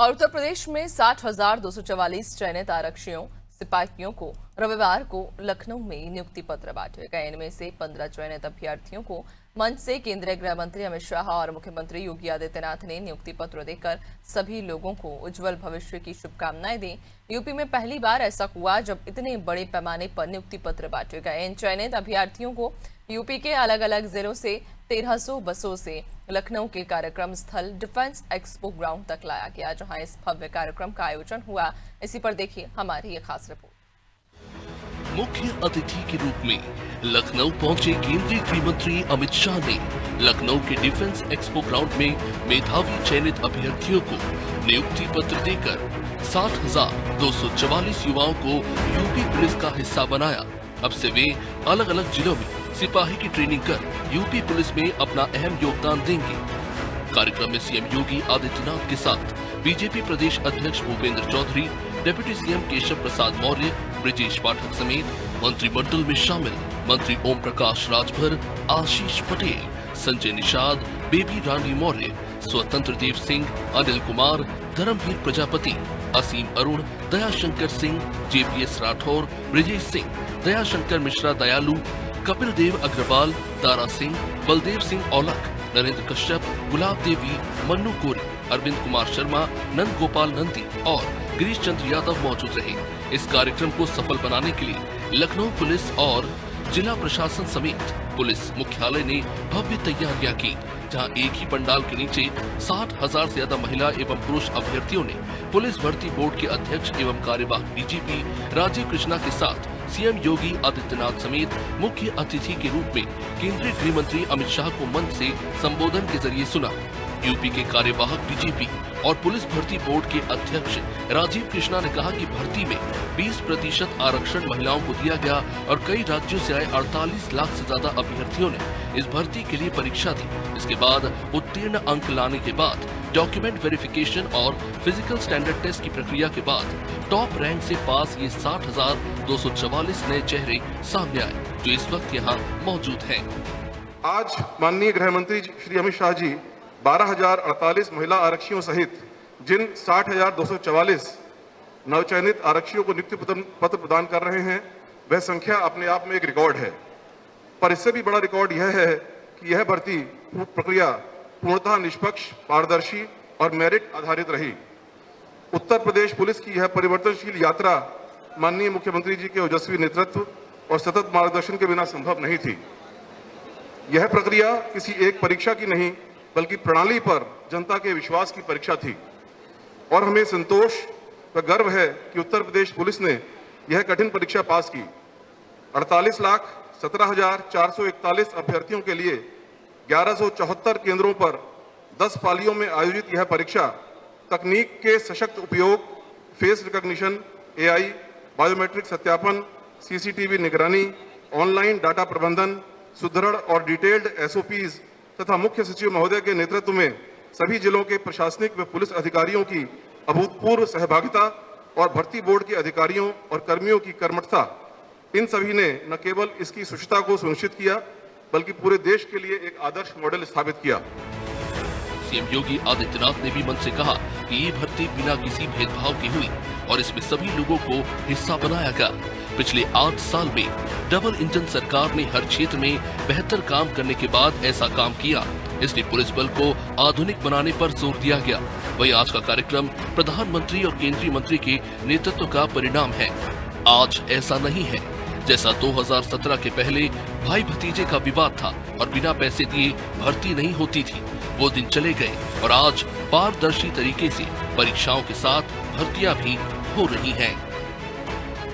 और उत्तर प्रदेश में 60,244 चयनित आरक्षियों सिपाहियों को रविवार को लखनऊ में नियुक्ति पत्र बांटे गए। इनमें से 15 चयनित अभ्यर्थियों को मंच से केंद्रीय गृह मंत्री अमित शाह और मुख्यमंत्री योगी आदित्यनाथ ने नियुक्ति पत्र देकर सभी लोगों को उज्जवल भविष्य की शुभकामनाएं दी। यूपी में पहली बार ऐसा हुआ जब इतने बड़े पैमाने पर नियुक्ति पत्र बांटे गए। इन चयनित अभ्यर्थियों को यूपी के अलग अलग जिलों से 1300 बसों से लखनऊ के कार्यक्रम स्थल डिफेंस एक्सपो ग्राउंड तक लाया गया, जहां इस भव्य कार्यक्रम का आयोजन हुआ। इसी पर देखिए हमारी ये खास रिपोर्ट। मुख्य अतिथि के रूप में लखनऊ पहुंचे केंद्रीय गृह मंत्री अमित शाह ने लखनऊ के डिफेंस एक्सपो ग्राउंड में मेधावी चयनित अभ्यर्थियों को नियुक्ति पत्र देकर 60,244 युवाओं को यूपी पुलिस का हिस्सा बनाया। अब से वे अलग अलग जिलों में सिपाही की ट्रेनिंग कर यूपी पुलिस में अपना अहम योगदान देंगे। कार्यक्रम में सीएम योगी आदित्यनाथ के साथ बीजेपी प्रदेश अध्यक्ष भूपेंद्र चौधरी, डिप्टी सीएम केशव प्रसाद मौर्य, ब्रजेश पाठक समेत मंत्रिमंडल में शामिल मंत्री ओम प्रकाश राजभर, आशीष पटेल, संजय निषाद, बेबी रानी मौर्य, स्वतंत्र देव सिंह, अनिल कुमार, धर्मवीर प्रजापति, असीम अरुण, दयाशंकर सिंह, जेपीएस राठौर, ब्रजेश सिंह, दयाशंकर मिश्रा दयालु, कपिल देव अग्रवाल, तारा सिंह, बलदेव सिंह औलख, नरेंद्र कश्यप, गुलाब देवी, मन्नू कोरी, अरविंद कुमार शर्मा, नंद गोपाल नंदी और गिरीश चंद्र यादव मौजूद रहे। इस कार्यक्रम को सफल बनाने के लिए लखनऊ पुलिस और जिला प्रशासन समेत पुलिस मुख्यालय ने भव्य तैयारियां की, जहां एक ही पंडाल के नीचे 60,000 से ज्यादा महिला एवं पुरुष अभ्यर्थियों ने पुलिस भर्ती बोर्ड के अध्यक्ष एवं कार्यवाहक डीजीपी राजीव कृष्णा के साथ सीएम योगी आदित्यनाथ समेत मुख्य अतिथि के रूप में केंद्रीय गृह मंत्री अमित शाह को मंच से संबोधन के जरिए सुना। यूपी के कार्यवाहक डीजीपी और पुलिस भर्ती बोर्ड के अध्यक्ष राजीव कृष्णा ने कहा कि भर्ती में 20% आरक्षण महिलाओं को दिया गया और कई राज्यों से आए 48 लाख से ज्यादा अभ्यर्थियों ने इस भर्ती के लिए परीक्षा दी। इसके बाद उत्तीर्ण अंक लाने के बाद डॉक्यूमेंट वेरिफिकेशन और फिजिकल स्टैंडर्ड टेस्ट की प्रक्रिया के बाद टॉप रैंक से पास ये 60,244 नए चेहरे सामने आए, जो इस वक्त यहाँ मौजूद हैं। आज माननीय गृह मंत्री श्री अमित शाह जी 12,048 महिला आरक्षियों सहित जिन 60,244 नवचयनित आरक्षियों को नियुक्ति पत्र प्रदान कर रहे हैं, वह संख्या अपने आप में एक रिकॉर्ड है। पर इससे भी बड़ा रिकॉर्ड यह है कि यह भर्ती प्रक्रिया पूर्णतः निष्पक्ष, पारदर्शी और मेरिट आधारित रही। उत्तर प्रदेश पुलिस की यह परिवर्तनशील यात्रा माननीय मुख्यमंत्री जी के ओजस्वी नेतृत्व और सतत मार्गदर्शन के बिना संभव नहीं थी। यह प्रक्रिया किसी एक परीक्षा की नहीं, बल्कि प्रणाली पर जनता के विश्वास की परीक्षा थी और हमें संतोष व गर्व है कि उत्तर प्रदेश पुलिस ने यह कठिन परीक्षा पास की। 48,17,441 अभ्यर्थियों के लिए 1174 केंद्रों पर 10 पालियों में आयोजित यह परीक्षा तकनीक के सशक्त उपयोग, फेस रिकॉग्निशन, एआई, बायोमेट्रिक सत्यापन, सीसीटीवी निगरानी, ऑनलाइन डाटा प्रबंधन, सुदृढ़ और डिटेल्ड एसओपीज तथा मुख्य सचिव महोदय के नेतृत्व में सभी जिलों के प्रशासनिक व पुलिस अधिकारियों की अभूतपूर्व सहभागिता और भर्ती बोर्ड के अधिकारियों और कर्मियों की कर्मठता, इन सभी ने न केवल इसकी सुचिता को सुनिश्चित किया, बल्कि पूरे देश के लिए एक आदर्श मॉडल स्थापित किया। सीएम योगी आदित्यनाथ ने भी मंच से कहा कि ये भर्ती बिना किसी भेदभाव की हुई और इसमें सभी लोगों को हिस्सा बनाया गया। पिछले 8 साल में डबल इंजन सरकार ने हर क्षेत्र में बेहतर काम करने के बाद ऐसा काम किया, इसलिए पुलिस बल को आधुनिक बनाने पर जोर दिया गया। वहीं आज का कार्यक्रम प्रधानमंत्री और केंद्रीय मंत्री के नेतृत्व का परिणाम है। आज ऐसा नहीं है जैसा 2017 के पहले भाई भतीजे का विवाद था और बिना पैसे दिए भर्ती नहीं होती थी। वो दिन चले गए और आज पारदर्शी तरीके से परीक्षाओं के साथ भर्तियां भी हो रही हैं।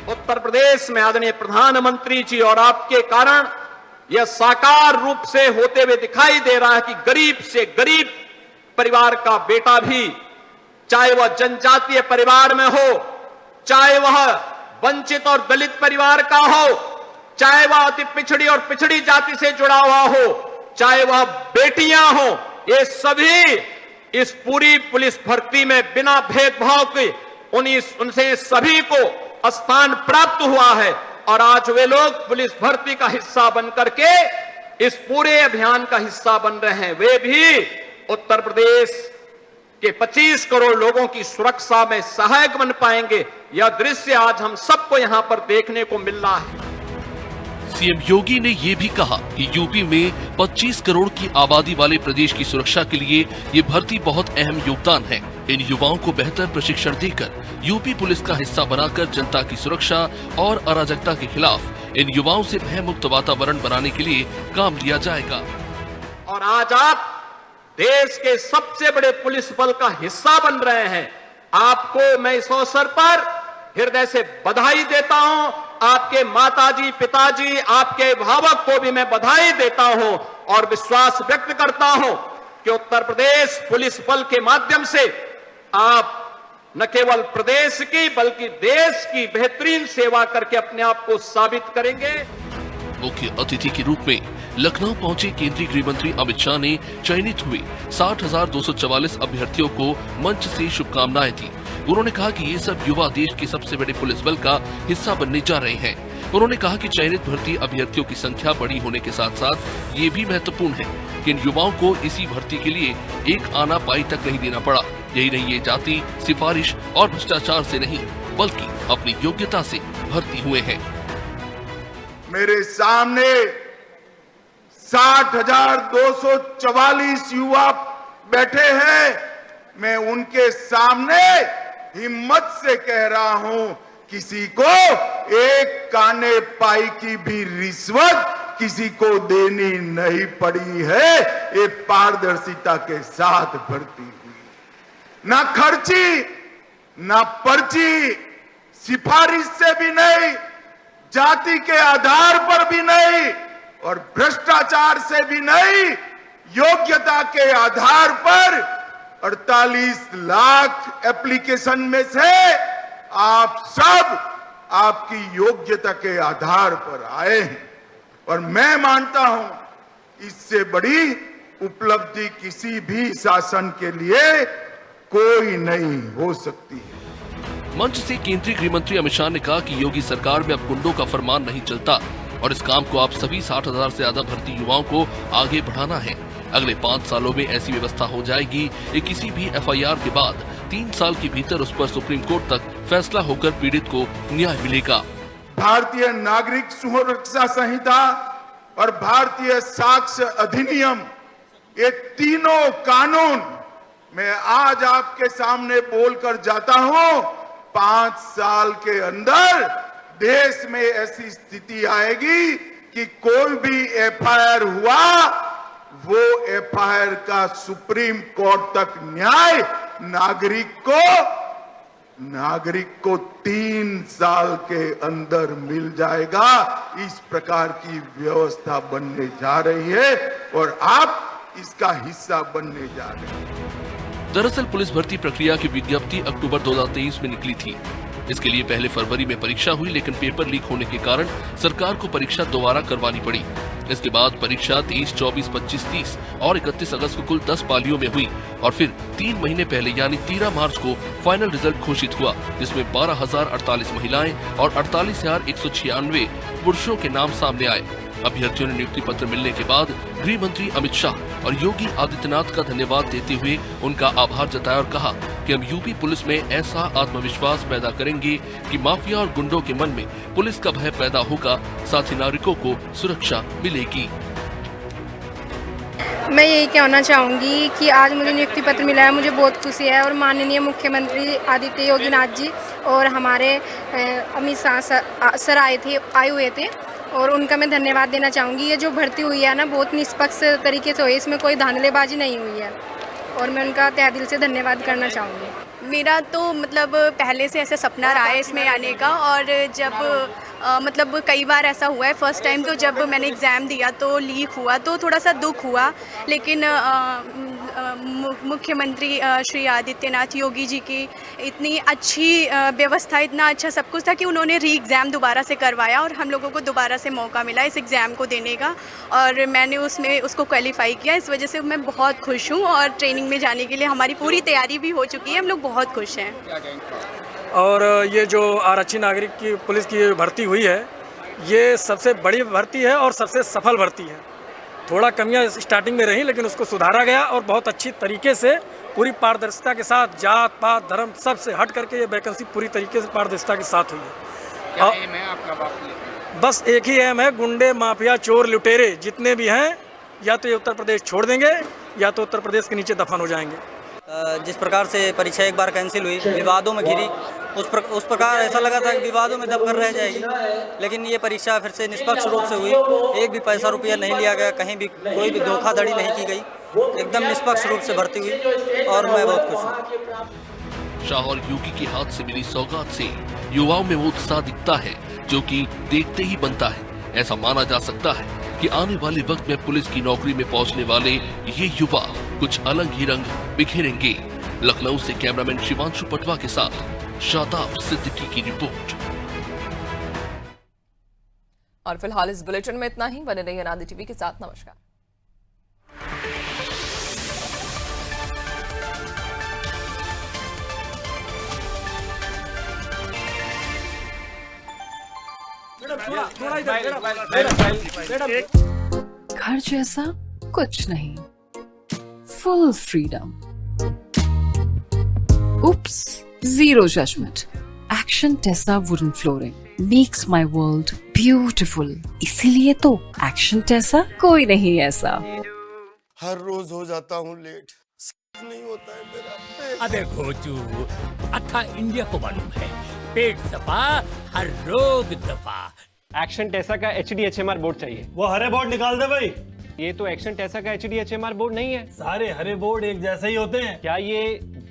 उत्तर प्रदेश में आदरणीय प्रधानमंत्री जी और आपके कारण यह साकार रूप से होते हुए दिखाई दे रहा है कि गरीब से गरीब परिवार का बेटा भी, चाहे वह जनजातीय परिवार में हो, चाहे वह वंचित और दलित परिवार का हो, चाहे वह अति पिछड़ी और पिछड़ी जाति से जुड़ा हुआ हो, चाहे वह बेटियां हो, ये सभी इस पूरी पुलिस भर्ती में बिना भेदभाव के उनसे सभी को स्थान प्राप्त हुआ है और आज वे लोग पुलिस भर्ती का हिस्सा बनकर के इस पूरे अभियान का हिस्सा बन रहे हैं। वे भी उत्तर प्रदेश कि 25 करोड़ लोगों की सुरक्षा में सहायक बन पाएंगे, यह दृश्य आज हम सबको यहां पर देखने को मिल रहा है। सीएम योगी ने ये भी कहा कि यूपी में 25 करोड़ की आबादी वाले प्रदेश की सुरक्षा के लिए ये भर्ती बहुत अहम योगदान है। इन युवाओं को बेहतर प्रशिक्षण देकर यूपी पुलिस का हिस्सा बनाकर जनता की सुरक्षा और अराजकता के खिलाफ इन युवाओं से भय मुक्त वातावरण बनाने के लिए काम लिया जाएगा। और आज आप देश के सबसे बड़े पुलिस बल का हिस्सा बन रहे हैं। आपको मैं इस अवसर पर हृदय से बधाई देता हूं। आपके माताजी, पिताजी, आपके अभिभावक को भी मैं बधाई देता हूं और विश्वास व्यक्त करता हूं कि उत्तर प्रदेश पुलिस बल के माध्यम से आप न केवल प्रदेश की बल्कि देश की बेहतरीन सेवा करके अपने आप को साबित करेंगे। मुख्य अतिथि के रूप में लखनऊ पहुंचे केंद्रीय गृह मंत्री अमित शाह ने चयनित हुए 60,244 अभ्यर्थियों को मंच से शुभकामनाएं दी। उन्होंने कहा कि ये सब युवा देश के सबसे बड़े पुलिस बल का हिस्सा बनने जा रहे हैं। उन्होंने कहा कि चयनित भर्ती अभ्यर्थियों की संख्या बड़ी होने के साथ साथ ये भी महत्वपूर्ण है कि इन युवाओं को इसी भर्ती के लिए एक आना पाई तक नहीं देना पड़ा। यही नहीं, ये जाति, सिफारिश और भ्रष्टाचार से नहीं बल्कि अपनी योग्यता से भर्ती हुए हैं। मेरे सामने 60,244 युवा बैठे हैं। मैं उनके सामने हिम्मत से कह रहा हूं, किसी को एक काने पाई की भी रिश्वत किसी को देनी नहीं पड़ी है। ये पारदर्शिता के साथ भर्ती हुई, ना खर्ची, ना पर्ची, सिफारिश से भी नहीं, जाति के आधार पर भी नहीं और भ्रष्टाचार से भी नहीं, योग्यता के आधार पर 48 लाख एप्लीकेशन में से आप सब आपकी योग्यता के आधार पर आए हैं और मैं मानता हूं इससे बड़ी उपलब्धि किसी भी शासन के लिए कोई नहीं हो सकती है। मंच से केंद्रीय गृह मंत्री अमित शाह ने कहा कि योगी सरकार में अब गुंडों का फरमान नहीं चलता और इस काम को आप सभी 60,000 से ज्यादा भर्ती युवाओं को आगे बढ़ाना है। अगले 5 सालों में ऐसी व्यवस्था हो जाएगी कि किसी भी एफआईआर के बाद 3 साल के भीतर उस पर सुप्रीम कोर्ट तक फैसला होकर पीड़ित को न्याय मिलेगा। भारतीय नागरिक सुरक्षा संहिता और भारतीय साक्ष्य अधिनियम, ये तीनों कानून मैं आज आपके सामने बोलकर जाता हूं। 5 साल के अंदर देश में ऐसी स्थिति आएगी कि कोई भी एफआईआर हुआ, वो एफआईआर का सुप्रीम कोर्ट तक न्याय नागरिक को 3 साल के अंदर मिल जाएगा। इस प्रकार की व्यवस्था बनने जा रही है और आप इसका हिस्सा बनने जा रहे हैं। दरअसल पुलिस भर्ती प्रक्रिया की विज्ञप्ति अक्टूबर 2023 में निकली थी। इसके लिए पहले फरवरी में परीक्षा हुई, लेकिन पेपर लीक होने के कारण सरकार को परीक्षा दोबारा करवानी पड़ी। इसके बाद परीक्षा 23, 24, 25, 30 और 31 अगस्त को कुल 10 पालियों में हुई और फिर 3 महीने पहले यानी 13 मार्च को फाइनल रिजल्ट घोषित हुआ, जिसमें 12,048 महिलाएं और 48,196 पुरुषों के नाम सामने आए। अभ्यर्थियों ने नियुक्ति पत्र मिलने के बाद गृह मंत्री अमित शाह और योगी आदित्यनाथ का धन्यवाद देते हुए उनका आभार जताया और कहा कि हम यूपी पुलिस में ऐसा आत्मविश्वास पैदा करेंगे कि माफिया और गुंडों के मन में पुलिस का भय पैदा होगा, साथ ही नागरिकों को सुरक्षा मिलेगी। मैं यही कहना चाहूँगी कि आज मुझे नियुक्ति पत्र मिला है, मुझे बहुत खुशी है और माननीय मुख्यमंत्री आदित्य योगीनाथ जी और हमारे अमित शाह सर आए हुए थे और उनका मैं धन्यवाद देना चाहूँगी। ये जो भर्ती हुई है ना, बहुत निष्पक्ष तरीके से हुई, इसमें कोई धांधलेबाजी नहीं हुई है और मैं उनका तहे दिल से धन्यवाद करना चाहूँगी। मेरा तो मतलब पहले से ऐसा सपना रहा है इसमें आने का और जब मतलब कई बार ऐसा हुआ है। फर्स्ट टाइम तो जब मैंने एग्ज़ाम दिया तो लीक हुआ तो थोड़ा सा दुख हुआ, लेकिन मुख्यमंत्री श्री आदित्यनाथ योगी जी की इतनी अच्छी व्यवस्था, इतना अच्छा सब कुछ था कि उन्होंने री एग्ज़ाम दोबारा से करवाया और हम लोगों को दोबारा से मौका मिला इस एग्ज़ाम को देने का और मैंने उसको क्वालिफाई किया। इस वजह से मैं बहुत खुश हूँ और ट्रेनिंग में जाने के लिए हमारी पूरी तैयारी भी हो चुकी है, हम लोग बहुत खुश हैं। और ये जो आरक्षी नागरिक की पुलिस की भर्ती हुई है, ये सबसे बड़ी भर्ती है और सबसे सफल भर्ती है। थोड़ा कमियां स्टार्टिंग में रही, लेकिन उसको सुधारा गया और बहुत अच्छी तरीके से पूरी पारदर्शिता के साथ जात पात धर्म सब से हट करके ये वैकेंसी पूरी तरीके से पारदर्शिता के साथ हुई है। क्या एम है आपका? बस एक ही एम है, गुंडे माफिया चोर लुटेरे जितने भी हैं या तो ये उत्तर प्रदेश छोड़ देंगे या तो उत्तर प्रदेश के नीचे दफन हो जाएंगे। जिस प्रकार से परीक्षा एक बार कैंसिल हुई, विवादों में घिरी, उस प्रकार ऐसा लगा था कि विवादों में दबकर रह जाएगी, लेकिन ये परीक्षा फिर से निष्पक्ष रूप से हुई। एक भी पैसा रुपया नहीं लिया गया, कहीं भी कोई भी धोखाधड़ी नहीं की गई, एकदम निष्पक्ष रूप से भर्ती हुई और मैं बहुत खुश हूँ। शाह और योगी के हाथ से मिली सौगात से युवाओं में वो उत्साह दिखता है जो कि देखते ही बनता है। ऐसा माना जा सकता है कि आने वाले वक्त में पुलिस की नौकरी में पहुंचने वाले ये युवा कुछ अलग ही रंग बिखेरेंगे। लखनऊ से कैमरामैन शिवांशु पटवा के साथ शादाब सिद्दीकी की रिपोर्ट। और फिलहाल इस बुलेटिन में इतना ही। बने रहिए आनंद टीवी के साथ। नमस्कार। घर जैसा कुछ नहीं, full freedom, oops, zero judgement. Action Tesa wooden flooring makes my world beautiful. इसीलिए तो एक्शन टेसा कोई नहीं ऐसा। हर रोज हो जाता हूँ लेट, नहीं होता है मेरा। अबे घोचू, अथा इंडिया को मालूम है, पेट सफा हर रोग दफा। एक्शन टेसा का HDHMR बोर्ड चाहिए। वो हरे बोर्ड निकाल दे भाई। ये तो एक्शन टेसा का HDHMR बोर्ड नहीं है। सारे हरे बोर्ड एक जैसे ही होते हैं। क्या ये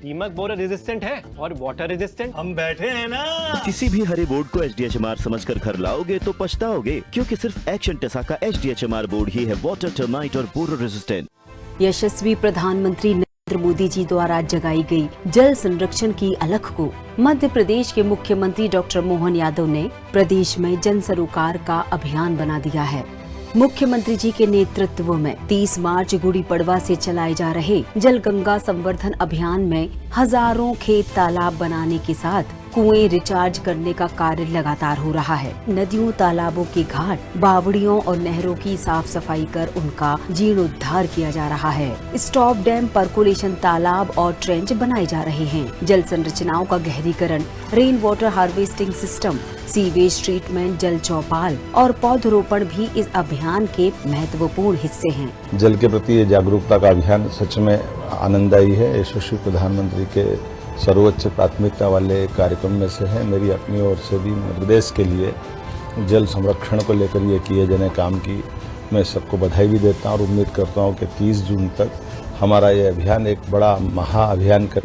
दीमक बोरर रेजिस्टेंट है और वाटर रेजिस्टेंट? हम बैठे हैं ना। किसी भी हरे बोर्ड को HDHMR समझकर घर लाओगे तो पछताओगे, क्योंकि सिर्फ एक्शन टेसा का HDHMR बोर्ड ही है वाटर, टर्माइट और बोरर रेजिस्टेंट। यशस्वी प्रधानमंत्री नरेंद्र मोदी जी द्वारा जगाई गई जल संरक्षण की अलख को मध्य प्रदेश के मुख्यमंत्री डॉक्टर मोहन यादव ने प्रदेश में जन सरोकार का अभियान बना दिया है। मुख्यमंत्री जी के नेतृत्व में 30 मार्च गुड़ी पड़वा से चलाए जा रहे जल गंगा संवर्धन अभियान में हजारों खेत तालाब बनाने के साथ कुएं रिचार्ज करने का कार्य लगातार हो रहा है। नदियों, तालाबों के घाट, बावड़ियों और नहरों की साफ सफाई कर उनका जीर्णोद्धार किया जा रहा है। स्टॉप डैम, परकोलेशन तालाब और ट्रेंच बनाए जा रहे हैं। जल संरचनाओं का गहरीकरण, rain water harvesting system, sewage treatment, जल चौपाल और पौधरोपण भी इस अभियान के महत्वपूर्ण हिस्से हैं। जल के प्रति जागरूकता का अभियान सच में आनंददायी है। यशस्वी प्रधानमंत्री के सर्वोच्च प्राथमिकता वाले कार्यक्रम में से है। मेरी अपनी ओर से भी मध्य प्रदेश के लिए जल संरक्षण को लेकर ये किए जाने काम की मैं सबको बधाई भी देता हूँ और उम्मीद करता हूँ कि 30 जून तक हमारा ये अभियान एक बड़ा महाअभियान करना